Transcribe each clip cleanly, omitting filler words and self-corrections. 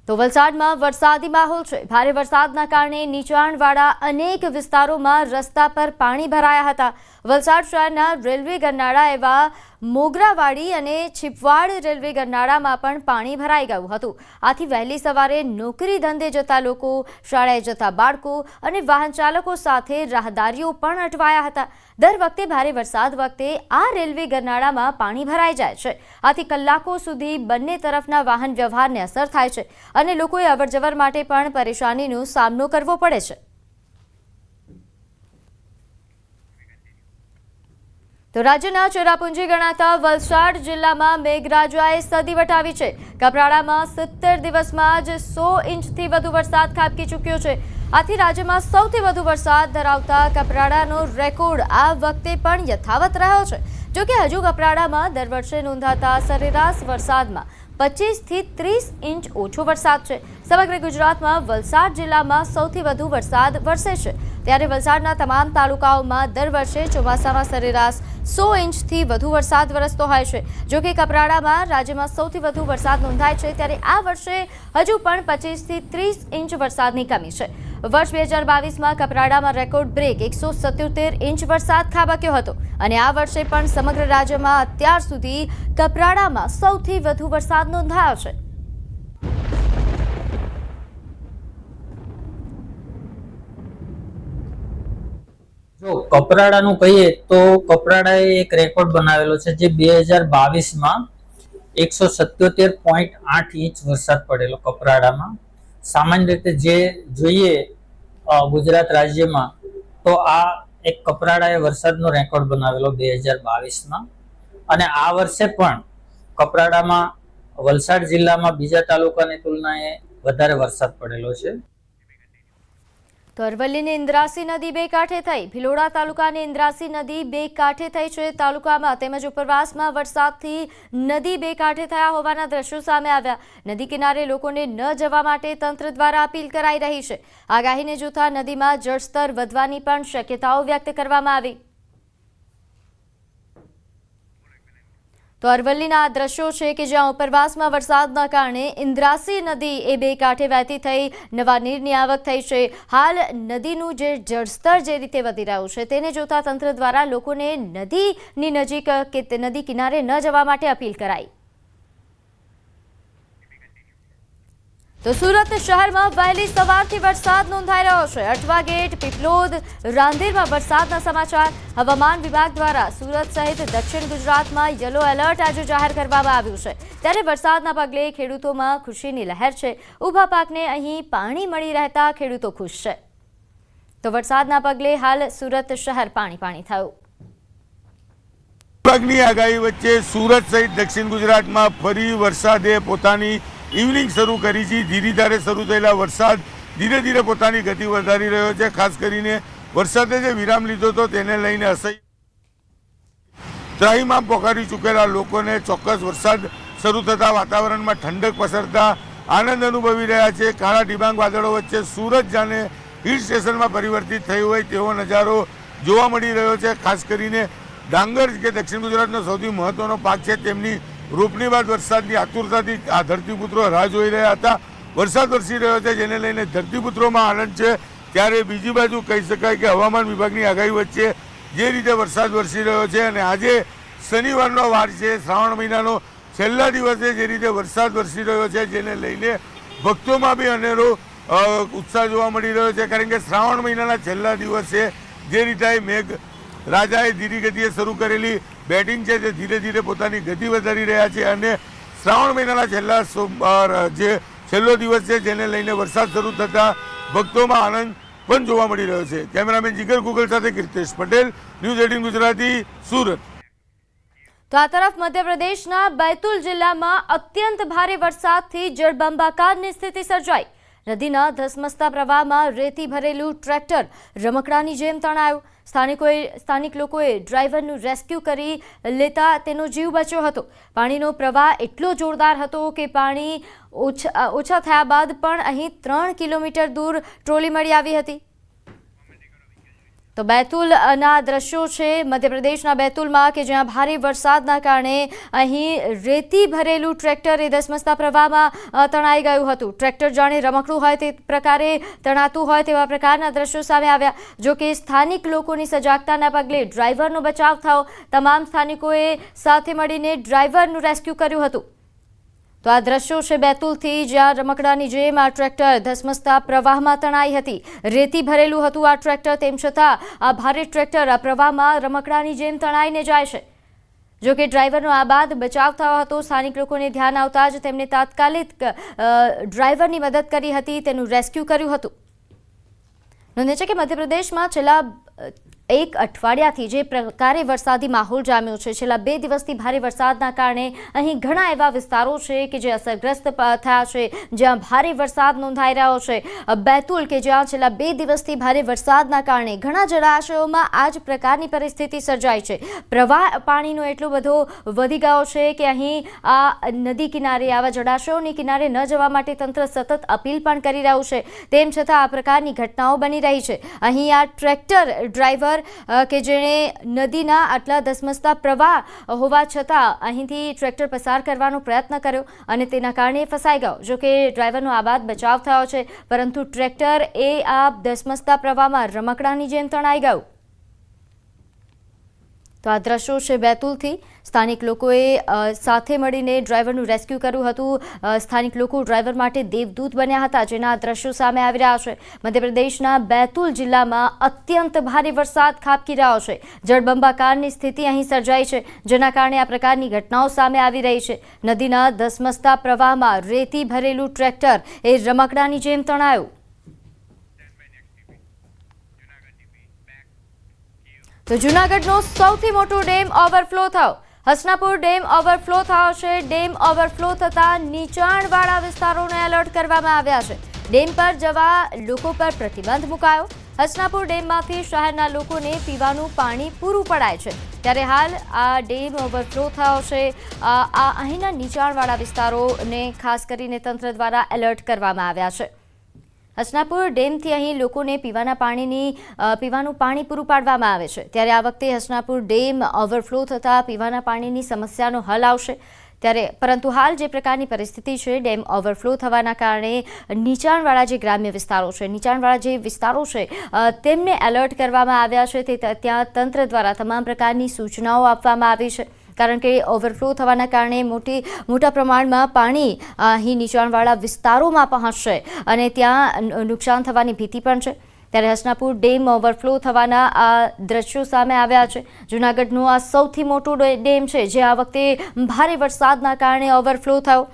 તો વલસાડમાં વરસાદી માહોલ છે। ભારે વરસાદના કારણે નીચાણવાળા અનેક વિસ્તારોમાં રસ્તા પર પાણી ભરાયા હતા। વલસાડ શહેરના રેલવે ગરનાળા એવા મોગરાવાડી અને છીપવાડ રેલવે ગરનાળામાં પણ પાણી ભરાઈ ગયું હતું। આથી વહેલી સવારે નોકરી ધંધે જતા લોકો, શાળાએ જતા બાળકો અને વાહન ચાલકો સાથે રાહદારીઓ પણ અટવાયા હતા। દર વખતે ભારે વરસાદ વખતે આ રેલવે ગરનાળામાં પાણી ભરાઈ જાય છે। આથી કલાકો સુધી બંને તરફના વાહન વ્યવહારને અસર થાય છે અને લોકોએ અવરજવર માટે પણ પરેશાનીનો સામનો કરવો પડે છે। તો રાજ્યના ચેરાપુંજી ગણાતા વલસાડ જિલ્લામાં મેઘરાજાએ સદી વટાવી છે। કપરાડામાં 70 દિવસમાં જ 100 ઇંચથી વધુ વરસાદ ખાબકી ચૂક્યો છે। આથી રાજ્યમાં સૌથી વધુ વરસાદ ધરાવતા કપરાડાનો રેકોર્ડ આ વખતે પણ યથાવત રહ્યો છે। જો કે હજુ કપરાડામાં દર વર્ષે નોંધાતા સરેરાશ વરસાદમાં 25 થી 30 ઇંચ ઓછો વરસાદ છે। સમગ્ર ગુજરાતમાં વલસાડ જિલ્લામાં સૌથી વધુ વરસાદ વરસે છે। ત્યારે વલસાડના તમામ તાલુકાઓમાં દર વર્ષે ચોમાસામાં સરેરાશ 100 ઇંચથી વધુ વરસાદ વરસતો હોય છે। જો કે કપરાડામાં રાજ્યમાં સૌથી વધુ વરસાદ નોંધાય છે, ત્યારે આ વર્ષે હજુ પણ 25 થી 30 ઇંચ વરસાદની કમી છે। વર્ષ 2022માં કપરાડામાં રેકોર્ડ બ્રેક 177 ઇંચ વરસાદ ખાબક્યો હતો અને આ વર્ષે પણ સમગ્ર રાજ્યમાં અત્યાર સુધી કપરાડામાં સૌથી વધુ વરસાદ નોંધાયો છે। જો કપરાડાનું કહીએ તો કપરાડાએ એક રેકોર્ડ બનાવેલો છે, જે 2022માં 177.8 ઇંચ વરસાદ પડેલો કપરાડામાં। સામાન્ય રીતે જે જોઈએ ગુજરાત રાજ્યમાં, તો આ એક કપરાડાએ વરસાદનો રેકોર્ડ બનાવેલો 2022માં। અને આ વર્ષે પણ કપરાડામાં વલસાડ જિલ્લામાં બીજા તાલુકાની તુલનાએ વધારે વરસાદ પડેલો છે। તો અરવલ્લીની ઇન્દ્રાસી નદી બે કાંઠે થઈ। ભિલોડા તાલુકાની ઇન્દ્રાસી નદી બે કાંઠે થઈ છે। તાલુકામાં તેમજ ઉપરવાસમાં વરસાદથી નદી બે કાંઠે થયા હોવાના દ્રશ્યો સામે આવ્યા। નદી કિનારે લોકોને ન જવા માટે તંત્ર દ્વારા અપીલ કરાઈ રહી છે। આગાહીને જોતા નદીમાં જળસ્તર વધવાની પણ શક્યતાઓ વ્યક્ત કરવામાં આવી। તો અરવલ્લીના આ દ્રશ્યો છે કે જ્યાં ઉપરવાસમાં વરસાદના કારણે ઇન્દ્રાસી નદી એ બે કાંઠે વહેતી થઈ નવા નીરની આવક થઈ છે। હાલ નદીનું જે જળસ્તર જે રીતે વધી રહ્યું છે તેને જોતા તંત્ર દ્વારા લોકોને નદીની નજીક કે નદી કિનારે ન જવા માટે અપીલ કરાઈ। તો સુરત શહેરમાં વહેલી સવારથી વરસાદ નોંધાઈ રહ્યો છે। અઠવા ગેટ, પીપલોદ, રાંદેરમાં વરસાદના સમાચાર। હવામાન વિભાગ દ્વારા સુરત સહિત દક્ષિણ ગુજરાતમાં યલો એલર્ટ આજે જાહેર કરવામાં આવ્યું છે। ત્યારે વરસાદના પગલે ખેડૂતોમાં ખુશીની લહેર છે। ઊભા પાકને અહીં પાણી મળી રહેતા ખેડૂતો ખુશ છે। તો વરસાદના પગલે હાલ સુરત શહેર પાણી થયું। વિભાગની આગાહી વચ્ચે સુરત સહિત દક્ષિણ ગુજરાતમાં ફરી વરસાદે પોતાની ઇવનિંગ શરૂ કરી છે। ધીરે ધારે શરૂ થયેલા વરસાદ ધીરે ધીરે પોતાની ગતિ વધારી રહ્યો છે। ખાસ કરીને વરસાદે જે વિરામ લીધો હતો તેને લઈને અસહ્ય ત્રાહિમામ પોકારી ચૂકેલા લોકોને ચોક્કસ વરસાદ શરૂ થતા વાતાવરણમાં ઠંડક પસરતા આનંદ અનુભવી રહ્યા છે। કાળા ડિબાંગ વાદળો વચ્ચે સુરત જાણે હિલ સ્ટેશનમાં પરિવર્તિત થયું હોય તેવો નજારો જોવા મળી રહ્યો છે। ખાસ કરીને ડાંગર કે દક્ષિણ ગુજરાતનો સૌથી મહત્વનો પાક છે, તેમની રોપણી બાદ વરસાદની આતુરતાથી આ ધરતીપુત્રો રાહ જોઈ રહ્યા હતા। વરસાદ વરસી રહ્યો છે, જેને લઈને ધરતીપુત્રોમાં આનંદ છે। ત્યારે બીજી બાજુ કહી શકાય કે હવામાન વિભાગની આગાહી વચ્ચે જે રીતે વરસાદ વરસી રહ્યો છે અને આજે શનિવારનો વાર છે, શ્રાવણ મહિનાનો છેલ્લા દિવસે જે રીતે વરસાદ વરસી રહ્યો છે, જેને લઈને ભક્તોમાં બી અનેરો ઉત્સાહ જોવા મળી રહ્યો છે। કારણ કે શ્રાવણ મહિનાના છેલ્લા દિવસે જે રીતે મેઘ રાજાએ ધીરી ગતિએ શરૂ કરેલી બેટિંગ છે તે ધીરે ધીરે પોતાની ગતિ વધારી રહ્યા છે અને શ્રાવણ મહિનાના જે છેલ્લો દિવસ છે જેને લઈને વરસાદ શરૂ થતા ભક્તોમાં આનંદ પણ જોવા મળી રહ્યો છે। કેમેરામેન જીગર ગુગલ સાથે કીર્તેશ પટેલ, ન્યૂઝ 18 ગુજરાતી, સુરત। તો આ તરફ મધ્યપ્રદેશના बैतूल જિલ્લામાં અત્યંત ભારે વરસાદથી જળબંબાકારની સ્થિતિ સર્જાઈ। નદીના ધસમસતા પ્રવાહમાં રેતી ભરેલું ટ્રેક્ટર રમકડાની જેમ તણાયું। સ્થાનિક લોકોએ ડ્રાઈવરનું રેસ્ક્યુ કરી લેતા તેનો જીવ બચ્યો હતો। પાણીનો પ્રવાહ એટલો જોરદાર હતો કે પાણી ઓછા થયા બાદ પણ અહીં 3 કિલોમીટર દૂર ટ્રોલી મળી આવી હતી। તો બેતુલના દ્રશ્યો છે મધ્યપ્રદેશના બેતુલમાં કે જ્યાં ભારે વરસાદના કારણે અહીં રેતી ભરેલું ટ્રેક્ટર એ ધસમસતા પ્રવાહમાં તણાઈ ગયું હતું. ટ્રેક્ટર જાણે રમકડું હોય તે પ્રકારે તણાતું હોય તેવા પ્રકારના દ્રશ્યો સામે આવ્યા. જો કે સ્થાનિક લોકોની સજાગતાના પગલે ડ્રાઈવરનો બચાવ થયો. તમામ સ્થાનિકોએ સાથે મળીને ડ્રાઈવરનું રેસ્ક્યુ કર્યું હતું. તો આ દ્રશ્યો છે બેતુલથી, જ્યાં રમકડાની જેમ આ ટ્રેક્ટર ધસમસતા પ્રવાહમાં તણાઈ હતી. રેતી ભરેલું હતું આ ટ્રેક્ટર, તેમ છતાં આ ભારે ટ્રેક્ટર આ પ્રવાહમાં રમકડાની જેમ તણાઈને જાય છે. જો કે ડ્રાઈવરનો આ બાદ બચાવ થયો હતો. સ્થાનિક લોકોને ધ્યાન આવતા જ તેમને તાત્કાલિક ડ્રાઈવરની મદદ કરી હતી, તેનું રેસ્ક્યુ કર્યું હતું. નોંધે છે કે મધ્યપ્રદેશમાં છેલ્લા એક અઠવાડિયાથી જે પ્રકારે વરસાદી માહોલ જામ્યો છે, છેલ્લા 2 દિવસથી ભારે વરસાદના કારણે અહીં ઘણા એવા વિસ્તારો છે કે જે અસરગ્રસ્ત થયા છે, જ્યાં ભારે વરસાદ નોંધાઈ રહ્યો છે. બેતુલ કે જ્યાં છેલ્લા 2 દિવસથી ભારે વરસાદના કારણે ઘણા જળાશયોમાં આ જ પ્રકારની પરિસ્થિતિ સર્જાઈ છે. પ્રવાહ પાણીનો એટલો બધો વધી ગયો છે કે અહીં આ નદી કિનારે, આવા જળાશયોની કિનારે ન જવા માટે તંત્ર સતત અપીલ પણ કરી રહ્યું છે. તેમ છતાં આ પ્રકારની ઘટનાઓ બની રહી છે. અહીં આ ટ્રેક્ટર ડ્રાઈવર કે જેણે નદીના આટલા ધસમસતા પ્રવાહ હોવા છતાં અહીંથી ટ્રેક્ટર પસાર કરવાનો પ્રયત્ન કર્યો અને તેના કારણે ફસાઈ ગયો. જો કે ડ્રાઈવરનો આ બાદ બચાવ થયો છે, પરંતુ ટ્રેક્ટર એ આ ધસમસતા પ્રવાહમાં રમકડાની જેમ તણાઈ ગયું. તો આ દ્રશ્યો છે બેતુલથી. સ્થાનિક લોકોએ સાથે મળીને ડ્રાઈવરનું રેસ્ક્યુ કર્યું હતું. સ્થાનિક લોકો ડ્રાઈવર માટે દેવદૂત બન્યા હતા, જેના દ્રશ્યો સામે આવી રહ્યા છે. મધ્યપ્રદેશના બેતુલ જિલ્લામાં અત્યંત ભારે વરસાદ ખાબકી રહ્યો છે. જળબંબાકારની સ્થિતિ અહીં સર્જાઈ છે, જેના કારણે આ પ્રકારની ઘટનાઓ સામે આવી રહી છે. નદીના ધસમસતા પ્રવાહમાં રેતી ભરેલું ટ્રેક્ટર એ રમકડાની જેમ તણાયું. તો જૂનાગઢનો સૌથી મોટો ડેમ ઓવરફ્લો થયો. હસનાપુર ડેમ ઓવરફ્લો થયો છે. ડેમ ઓવરફ્લો થતાં નીચાણવાળા વિસ્તારોને એલર્ટ કરવામાં આવ્યા છે. ડેમ પર જવા લોકો પર પ્રતિબંધ મુકાયો. હસનાપુર ડેમમાંથી શહેરના લોકોને પીવાનું પાણી પૂરું પડાય છે. ત્યારે હાલ આ ડેમ ઓવરફ્લો થયો છે. અહીંના નીચાણવાળા વિસ્તારોને ખાસ કરીને તંત્ર દ્વારા એલર્ટ કરવામાં આવ્યા છે. હસનાપુર ડેમથી અહીં લોકોને પીવાનું પાણી પૂરું પાડવામાં આવે છે. ત્યારે આ વખતે હસનાપુર ડેમ ઓવરફ્લો થતાં પીવાના પાણીની સમસ્યાનો હલ આવશે. પરંતુ હાલ જે પ્રકારની પરિસ્થિતિ છે, ડેમ ઓવરફ્લો થવાના કારણે નીચાણવાળા જે ગ્રામ્ય વિસ્તારો છે, નીચાણવાળા જે વિસ્તારો છે, તેમને એલર્ટ કરવામાં આવ્યા છે. ત્યાં તંત્ર દ્વારા તમામ પ્રકારની સૂચનાઓ આપવામાં આવી છે. કારણ કે ઓવરફ્લો થવાના કારણે મોટા પ્રમાણમાં પાણી અહીં નીચાણવાળા વિસ્તારોમાં પહોંચશે અને ત્યાં નુકસાન થવાની ભીતિ પણ છે. ત્યારે હસનાપુર ડેમ ઓવરફ્લો થવાના આ દ્રશ્યો સામે આવ્યા છે. જૂનાગઢનો આ સૌથી મોટો ડેમ છે, જે આ વખતે ભારે વરસાદના કારણે ઓવરફ્લો થયો.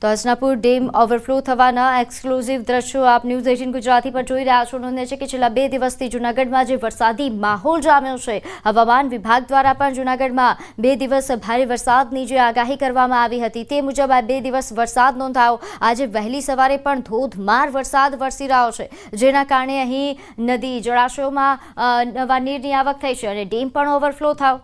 તો હસનાપુર ડેમ ઓવરફ્લો થવાના એક્સક્લુઝિવ દ્રશ્યો આપ ન્યૂઝ 18 ગુજરાતી પર જોઈ રહ્યા છો. નોંધે છે કે છેલ્લા 2 દિવસથી જૂનાગઢમાં જે વરસાદી માહોલ જામ્યો છે, હવામાન વિભાગ દ્વારા પણ જૂનાગઢમાં 2 દિવસ ભારે વરસાદની જે આગાહી કરવામાં આવી હતી, તે મુજબ આ 2 દિવસ વરસાદ નોંધાયો. આજે વહેલી સવારે પણ ધોધમાર વરસાદ વરસી રહ્યો છે, જેના કારણે અહીં નદી, જળાશયોમાં નવા નીરની આવક થઈ છે અને ડેમ પણ ઓવરફ્લો થયો.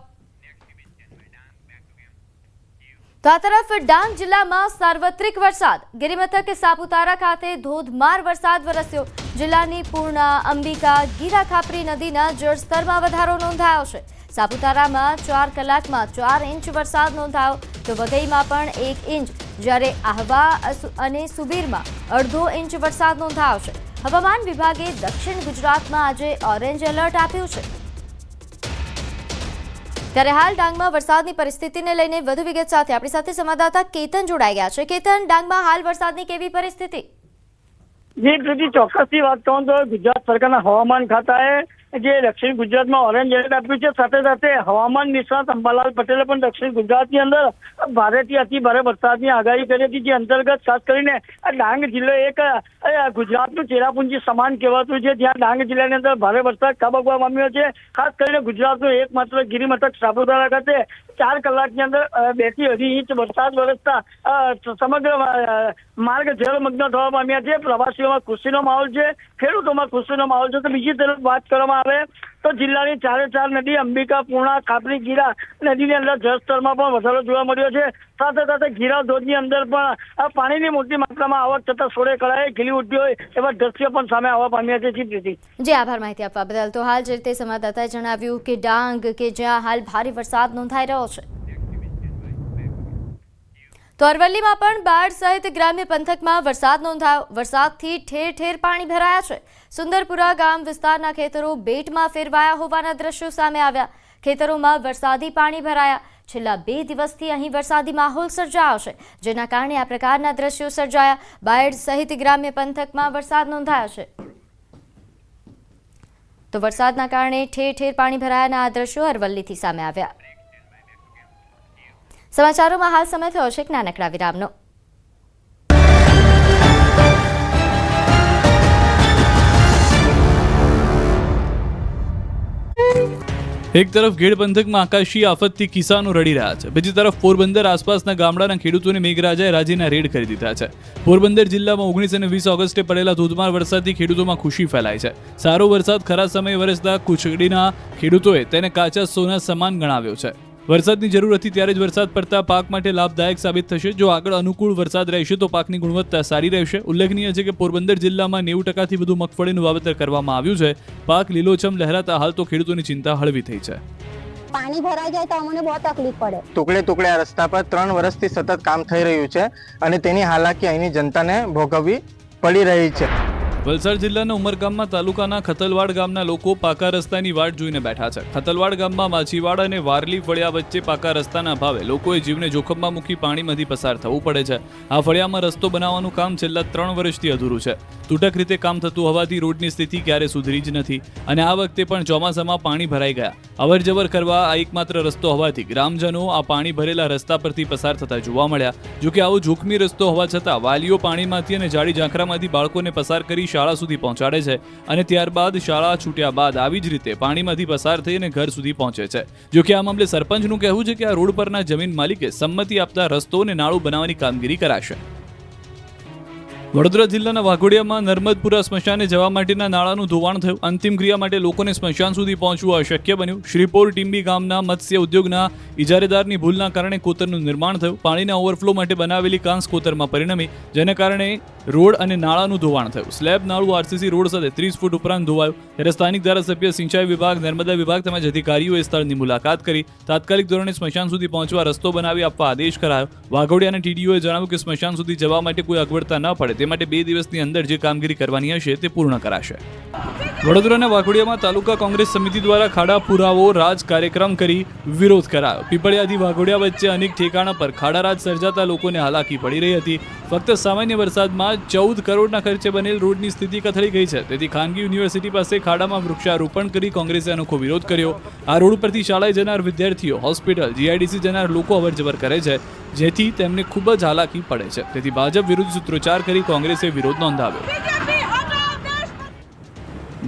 તો આ તરફ ડાંગ જિલ્લામાં સાર્વત્રિક વરસાદ. ગિરિમથક સાપુતારા ખાતે ધોધમાર વરસાદ વરસ્યો. જિલ્લાની પૂર્ણા, અંબિકા, ગીરા ખાપરી નદીના જળસ્તરમાં વધારો નોંધાયો છે. સાપુતારામાં 4 કલાકમાં 4 ઇંચ વરસાદ નોંધાયો. તો વઘઈમાં પણ 1 ઇંચ, જ્યારે આહવા અને સુબીરમાં 1/2 ઇંચ વરસાદ નોંધાયો છે. હવામાન વિભાગે દક્ષિણ ગુજરાતમાં આજે ઓરેન્જ એલર્ટ આપ્યું છે. ત્યારે હાલ ડાંગમાં વરસાદની પરિસ્થિતિને લઈને વધુ વિગત સાથે આપણી સાથે સંવાદદાતા કેતન જોડાઈ ગયા છે. કેતન, ડાંગમાં હાલ વરસાદની કેવી પરિસ્થિતિ? જે પ્રતિ ચોક્કસથી વાત કહું તો ગુજરાત સરકારના હવામાન ખાતાએ જે દક્ષિણ ગુજરાતમાં ઓરેન્જ એલર્ટ આપ્યું છે, સાથે સાથે હવામાન નિષ્ણાત અંબાલાલ પટેલે પણ દક્ષિણ ગુજરાતની અંદર ભારેથી અતિ ભારે વરસાદની આગાહી કરી હતી. જે અંતર્ગત ખાસ કરીને ડાંગ જિલ્લો એક ગુજરાતનું ચેરાપુંજી સમાન કહેવાતું છે, જ્યાં ડાંગ જિલ્લાની અંદર ભારે વરસાદ ખાબકવા પામ્યો છે. ખાસ કરીને ગુજરાતનું એકમાત્ર ગિરિમથક સાપુતારા ખાતે 4 કલાકની અંદર 2 થી 2.5 ઇંચ વરસાદ વરસતા સમગ્ર માર્ગ જળમગ્ન થવા પામ્યા છે. પ્રવાસીઓમાં ખુશીનો માહોલ છે, ખેડૂતોમાં ખુશીનો માહોલ છે. તો બીજી તરફ વાત કરવામાં આવે તો જિલ્લાની 4 નદી અંબિકા, પૂર્ણા, કાપરી, ગીરા નદીની અંદર જળસ્તરમાં પણ વધારો જોવા મળ્યો છે. સાથે સાથે ગીરા ધોધની અંદર પણ આ પાણીની મોટી માત્રામાં આવક થતા સોળે કળાએ ખીલી ઉઠ્યો હોય એવા દ્રશ્યો પણ સામે આવવા પામ્યા છે. જીપ્રીતિ જી આભાર માહિતી આપવા બદલ. તો હાલ જે રીતે સંવાદદાતાએ જણાવ્યું કે ડાંગ કે જ્યાં હાલ ભારે વરસાદ નોંધાઈ રહ્યો છે, તો અરવલ્લીમાં પણ બાઢ સહિત ગ્રામ્ય પંથકમાં વરસાદ નોંધાયો. વરસાદથી ઠેર ઠેર પાણી ભરાયા છે. સુંદરપુરા ગામ વિસ્તારના ખેતરો બેટમાં ફેરવાયા હોવાના દ્રશ્યો સામે આવ્યા. ખેતરોમાં વરસાદી પાણી ભરાયા. છેલ્લા 2 દિવસથી અહીં વરસાદી માહોલ સર્જાયો છે, જેના કારણે આ પ્રકારના દ્રશ્યો સર્જાયા. બાઢ સહિત ગ્રામ્ય પંથકમાં વરસાદ નોંધાયો છે. તો વરસાદના કારણે ઠેર ઠેર પાણી ભરાયાના આ દ્રશ્યો અરવલ્લીથી સામે આવ્યા. સમાચારોમાં હાલ સમય થયો છે એક નાનકડા વિરામનો. એક તરફ ગેડ પંથકમાં આકાશી આફતથી કિસાનો રડી રહ્યા છે, બીજી તરફ પોરબંદર આસપાસના ગામડાના ખેડૂતોને મેઘરાજાએ રાજીના રેડ કરી દીધા છે. પોરબંદર જિલ્લામાં 19 અને 20 ઓગસ્ટે પડેલા ધોધમાર વરસાદથી ખેડૂતોમાં ખુશી ફેલાઈ છે. સારો વરસાદ ખરા સમયે વરસતા કુચડીના ખેડૂતોએ તેને કાચા સોના સમાન ગણાવ્યો છે. વરસાદની જરૂર હતી ત્યારે જ વરસાદ પડતા પાક માટે લાભદાયક સાબિત થશે. જો આગળ અનુકૂળ વરસાદ રહેશે તો પાકની ગુણવત્તા સારી રહેશે. ઉલ્લેખનીય છે કે પોરબંદર જિલ્લામાં 90%થી વધુ મગફળીનું વાવેતર કરવામાં આવ્યું છે. પાક લીલોછમ લહેરાતા હાલ તો ખેડૂતોની ચિંતા હળવી થઈ છે. પાણી ભરાઈ જાય તો અમને બહુ તકલીફ પડે. ટુકડે આ રસ્તા પર 3 વર્ષથી સતત કામ થઈ રહ્યું છે અને તેની હાલાકી અહીંની જનતાને ભોગવવી પડી રહી છે. વલસાડ જિલ્લાના ઉમરગામમાં તાલુકાના ખતલવાડ ગામના લોકો પાકા રસ્તાની વાટ જોઈને બેઠા છે. ખતલવાડ ગામમાં માછીવાડ અને વારલી ફળિયા વચ્ચે પાકા રસ્તાના અભાવે લોકોએ જીવને જોખમમાં મૂકી પાણીમાંથી પસાર થવું પડે છે. આ ફળિયામાં રસ્તો બનાવવાનું કામ છેલ્લા 3 વર્ષથી અધૂરું છે. તૂટક રીતે કામ થતું હોવાથી રોડની સ્થિતિ ક્યારે સુધરી જ નથી અને આ વખતે પણ ચોમાસામાં પાણી ભરાઈ ગયા. અવરજવર કરવા આ એકમાત્ર રસ્તો હોવાથી ગ્રામજનો આ પાણી ભરેલા રસ્તા પરથી પસાર થતા જોવા મળ્યા. જોકે આવો જોખમી રસ્તો હોવા છતાં વાલીઓ પાણીમાંથી અને જાડી ઝાંખરામાંથી બાળકોને પસાર કરી શાળા સુધી પહોંચાડે છે અને ત્યારબાદ શાળા છૂટ્યા બાદ આવી જ રીતે પાણીમાંથી પસાર થઈ અને ઘર સુધી પહોંચે છે. જોકે આ મામલે સરપંચનું કહેવું છે કે આ રોડ પરના જમીન માલિકે સંમતિ આપતા રસ્તો અને નાળું બનાવવાની કામગીરી કરાશે. વડોદરા જિલ્લાના વાઘોડિયામાં નર્મદપુરા સ્મશાને જવા માટેના નાળાનું ધોવાણ થયું. અંતિમ ક્રિયા માટે લોકોને સ્મશાન સુધી પહોંચવું અશક્ય બન્યું. શ્રીપોર ટીમ્બી ગામના મત્સ્ય ઉદ્યોગના ઇજારેદારની ભૂલના કારણે કોતરનું નિર્માણ થયું. પાણીના ઓવરફ્લો માટે બનાવેલી કાંસ કોતરમાં પરિણમી, જેના કારણે રોડ અને નાળાનું ધોવાણ થયું. સ્લેબ નાળું આરસીસી રોડ સાથે 30 ફૂટ ઉપરાંત ધોવાયું. ત્યારે સ્થાનિક ધારાસભ્ય, સિંચાઈ વિભાગ, નર્મદા વિભાગ તેમજ અધિકારીઓએ સ્થળની મુલાકાત કરી તાત્કાલિક ધોરણે સ્મશાન સુધી પહોંચવા રસ્તો બનાવી આપવા આદેશ કરાયો. વાઘોડિયાના ટીડીઓએ જણાવ્યું કે સ્મશાન સુધી જવા માટે કોઈ અગવડતા ન પડે તે માટે 2 દિવસની અંદર જે કામગીરી કરવાની હશે તે પૂર્ણ કરાશે. વડોદરાના વાઘોડિયામાં તાલુકા કોંગ્રેસ સમિતિ દ્વારા ખાડા પુરાવો રાજ કાર્યક્રમ કરી વિરોધ કરાયો. પીપળિયાથી વાઘોડિયા વચ્ચે અનેક ઠેકાણા પર ખાડા રાજ સર્જાતા લોકોને હાલાકી પડી રહી હતી. ફક્ત સામાન્ય વરસાદમાં 14 કરોડના ખર્ચે બનેલ રોડની સ્થિતિ કથળી ગઈ છે. તેથી ખાનગી યુનિવર્સિટી પાસે ખાડામાં વૃક્ષારોપણ કરી કોંગ્રેસે અનોખો વિરોધ કર્યો. આ રોડ પરથી શાળાએ જનાર વિદ્યાર્થીઓ, હોસ્પિટલ, જીઆઈડીસી જનાર લોકો અવરજવર કરે છે, જેથી તેમને ખૂબ જ હાલાકી પડે છે. તેથી ભાજપ વિરુદ્ધ સૂત્રોચ્ચાર કરી કોંગ્રેસે વિરોધ નોંધાવ્યો.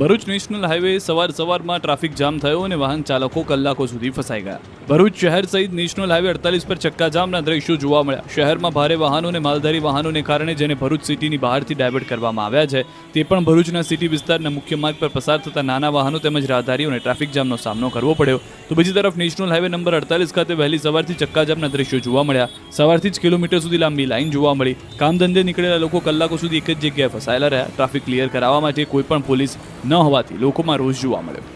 ભરૂચ નેશનલ હાઈવે સવારમાં ટ્રાફિક જામ થયો અને વાહન ચાલકો કલાકો સુધી ફસાઈ ગયા. ભરૂચ શહેર સહિત નેશનલ હાઈવે 48 પર ચક્કાજામના દ્રશ્યો જોવા મળ્યા. શહેરમાં ભારે વાહનો અને માલધારી વાહનોને કારણે જેને ભરૂચ સિટીની બહારથી ડાયવર્ટ કરવામાં આવ્યા છે તે પણ ભરૂચના સિટી વિસ્તારના મુખ્ય માર્ગ પર પસાર થતા નાના વાહનો તેમજ રાહદારીઓને ટ્રાફિક જામનો સામનો કરવો પડ્યો. તો બીજી તરફ નેશનલ હાઈવે નંબર 48 ખાતે વહેલી સવારથી ચક્કાજામના દ્રશ્યો જોવા મળ્યા. સવારથી જ કિલોમીટર સુધી લાંબી લાઈન જોવા મળી. કામ ધંધે નીકળેલા લોકો કલાકો સુધી એક જ જગ્યાએ ફસાયેલા રહ્યા. ટ્રાફિક ક્લિયર કરાવવા માટે કોઈ પણ પોલીસ ન હોવાથી લોકોમાં રોષ જોવા મળ્યો.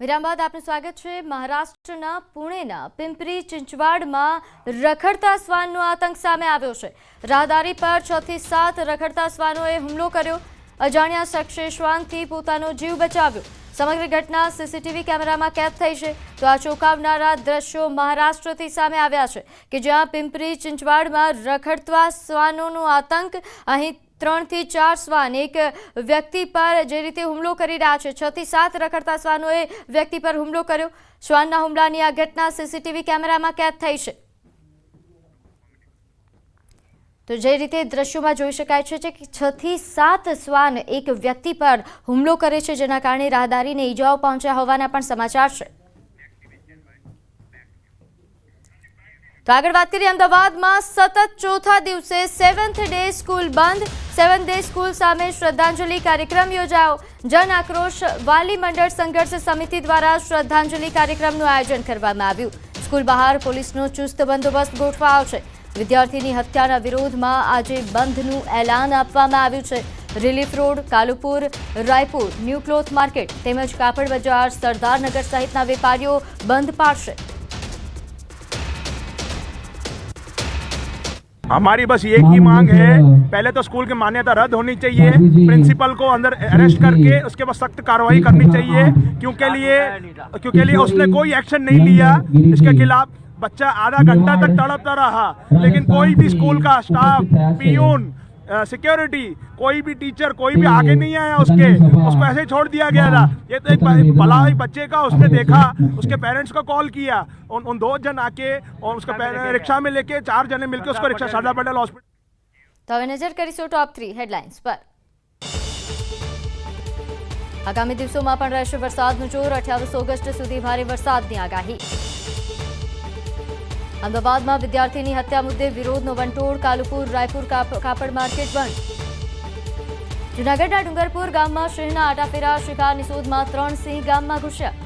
વિરામ બાદ આપનું સ્વાગત છે. મહારાષ્ટ્રના પુણેના પિંપરી ચિંચવાડમાં રખડતા શ્વાનનો આતંક સામે આવ્યો છે. રાહદારી પર 6 થી 7 રખડતા શ્વાનોએ હુમલો કર્યો. અજાણ્યા શખ્સે શ્વાનથી પોતાનો જીવ બચાવ્યો. સમગ્ર ઘટના સીસીટીવી કેમેરામાં કેદ થઈ છે. તો આ ચોંકાવનારા દ્રશ્યો મહારાષ્ટ્રથી સામે આવ્યા છે કે જ્યાં પિંપરી ચિંચવાડમાં રખડતા શ્વાનોનો આતંક. અહીં 3 થી 4 શ્વાન એક વ્યક્તિ પર જે રીતે હુમલો કરી રહ્યા છે. 6 થી 7 રખડતા શ્વાનોએ વ્યક્તિ પર હુમલો કર્યો. શ્વાનના હુમલાની આ ઘટના સીસીટીવી કેમેરામાં કેદ થઈ છે. તો જે રીતે દ્રશ્યોમાં જોઈ શકાય છે કે 6 થી 7 શ્વાન એક વ્યક્તિ પર હુમલો કરે છે, જેના કારણે રાહદારીને ઈજાઓ પહોંચ્યા હોવાના પણ સમાચાર છે. તો આગળ વાત કરીએ અમદાવાદમાં સતત ચોથા દિવસે 7th ડે સ્કૂલ બંધ. 7th ડે સ્કૂલ સામે શ્રદ્ધાંજલિ કાર્યક્રમ યોજાયો. જન આક્રોશ વાલી મંડળ સંઘર્ષ સમિતિ દ્વારા શ્રદ્ધાંજલિ કાર્યક્રમનું આયોજન કરવામાં આવ્યું. સ્કૂલ બહાર પોલીસનો ચુસ્ત બંદોબસ્ત ગોઠવાયો છે. વિદ્યાર્થીની હત્યાના વિરોધમાં આજે બંધનું એલાન આપવામાં આવ્યું છે. Relief road, Kalupur, Raipur, new cloth market તેમજ કાપડ બજાર, સરદારનગર સહિતના વેપારીઓ બંધ પાડશે. हमारी बस एक ही मांग है, पहले तो स्कूल की मान्यता रद्द होनी चाहिए, प्रिंसिपल को अंदर अरेस्ट करके उसके बाद सख्त कार्रवाई करनी चाहिए, क्योंकि उसने कोई एक्शन नहीं लिया इसके खिलाफ. बच्चा आधा घंटा तक तड़पता रहा, लेकिन कोई भी स्कूल का स्टाफ, पियून, सिक्योरिटी, कोई भी टीचर, कोई भी आगे नहीं आया उसको ऐसे ही छोड़ दिया गया था. ये तो एक भला ही बच्चे का, उसने देखा, उसके पेरेंट्स को कॉल किया, उन 2 जन आके और उसका रिक्शा में लेके 4 जने मिलकर उसको रिक्शा सरदार पटेल हॉस्पिटल. તો હવે નજર કરીશું ટોપ 3 હેડલાઇન્સ પર. આગામી દિવસોમાં પણ રહેશે વરસાદનું જોર. 28 ઓગસ્ટ સુધી ભારે વરસાદની આગાહી. અમદાવાદમાં વિદ્યાર્થીની હત્યા મુદ્દે વિરોધનો વંટોળ. કાલુપુર, રાયપુર કાપડ માર્કેટ બંધ. જૂનાગઢના ડુંગરપુર ગામમાં સિંહના આટાફેરા. શિકારની શોધમાં 3 સિંહ ગામમાં ઘૂસ્યા.